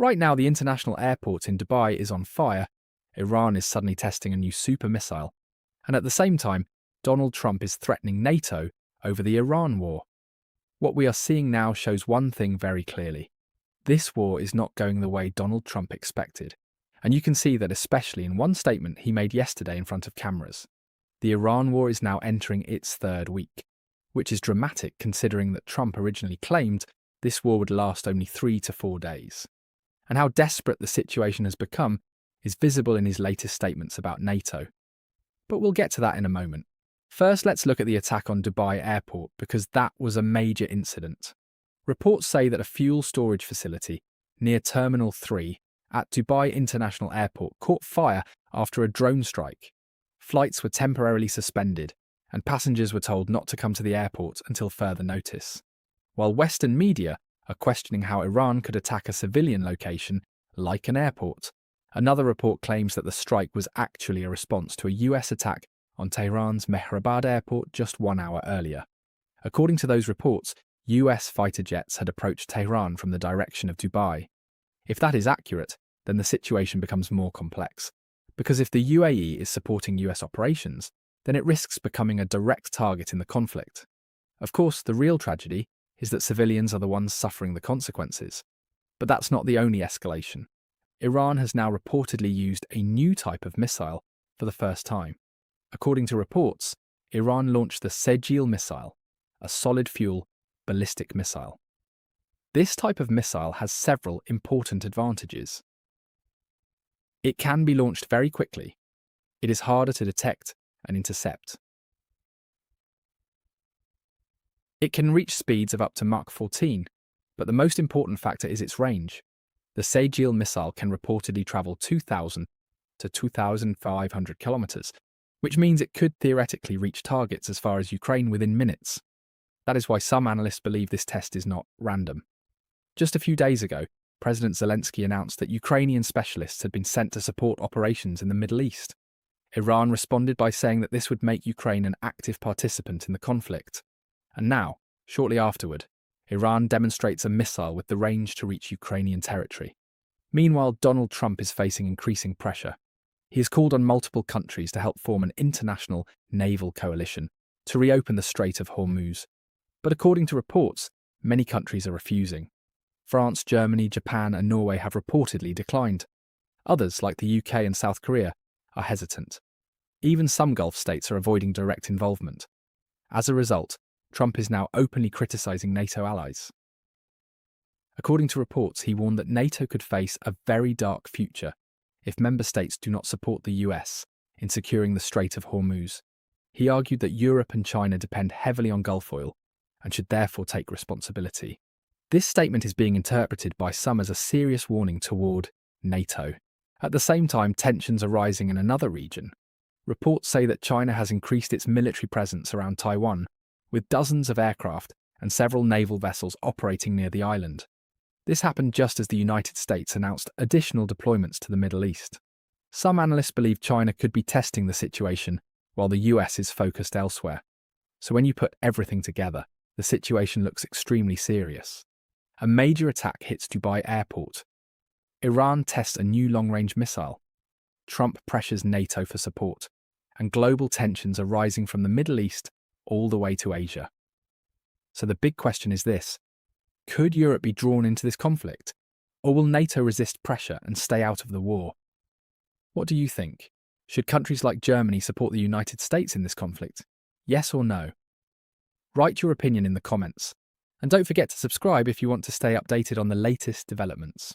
Right now, the international airport in Dubai is on fire. Iran is suddenly testing a new super missile. And at the same time, Donald Trump is threatening NATO over the Iran war. What we are seeing now shows one thing very clearly. This war is not going the way Donald Trump expected. And you can see that especially in one statement he made yesterday in front of cameras. The Iran war is now entering its third week, which is dramatic considering that Trump originally claimed this war would last only 3 to 4 days. And how desperate the situation has become is visible in his latest statements about NATO. But we'll get to that in a moment. First, let's look at the attack on Dubai airport because that was a major incident. Reports say that a fuel storage facility near Terminal 3 at Dubai International Airport caught fire after a drone strike. Flights were temporarily suspended, and passengers were told not to come to the airport until further notice. While Western media are questioning how Iran could attack a civilian location like an airport, another report claims that the strike was actually a response to a US attack on Tehran's Mehrabad airport just 1 hour earlier. According to those reports, US fighter jets had approached Tehran from the direction of Dubai. If that is accurate, then the situation becomes more complex. Because if the UAE is supporting US operations, then it risks becoming a direct target in the conflict. Of course, the real tragedy is that civilians are the ones suffering the consequences. But that's not the only escalation. Iran has now reportedly used a new type of missile for the first time. According to reports, Iran launched the Sejil missile, a solid-fuel ballistic missile. This type of missile has several important advantages. It can be launched very quickly. It is harder to detect and intercept. It can reach speeds of up to Mach 14, but the most important factor is its range. The Sejil missile can reportedly travel 2,000 to 2,500 kilometers, which means it could theoretically reach targets as far as Ukraine within minutes. That is why some analysts believe this test is not random. Just a few days ago, President Zelensky announced that Ukrainian specialists had been sent to support operations in the Middle East. Iran responded by saying that this would make Ukraine an active participant in the conflict. And now, shortly afterward, Iran demonstrates a missile with the range to reach Ukrainian territory. Meanwhile, Donald Trump is facing increasing pressure. He has called on multiple countries to help form an international naval coalition to reopen the Strait of Hormuz. But according to reports, many countries are refusing. France, Germany, Japan, and Norway have reportedly declined. Others, like the UK and South Korea, are hesitant. Even some Gulf states are avoiding direct involvement. As a result, Trump is now openly criticizing NATO allies. According to reports, he warned that NATO could face a very dark future if member states do not support the US in securing the Strait of Hormuz. He argued that Europe and China depend heavily on Gulf oil and should therefore take responsibility. This statement is being interpreted by some as a serious warning toward NATO. At the same time, tensions are rising in another region. Reports say that China has increased its military presence around Taiwan, with dozens of aircraft and several naval vessels operating near the island. This happened just as the United States announced additional deployments to the Middle East. Some analysts believe China could be testing the situation while the US is focused elsewhere. So when you put everything together, the situation looks extremely serious. A major attack hits Dubai airport. Iran tests a new long-range missile. Trump pressures NATO for support. And global tensions are rising from the Middle East all the way to Asia. So the big question is this: could Europe be drawn into this conflict? Or will NATO resist pressure and stay out of the war? What do you think? Should countries like Germany support the United States in this conflict? Yes or no? Write your opinion in the comments. And don't forget to subscribe if you want to stay updated on the latest developments.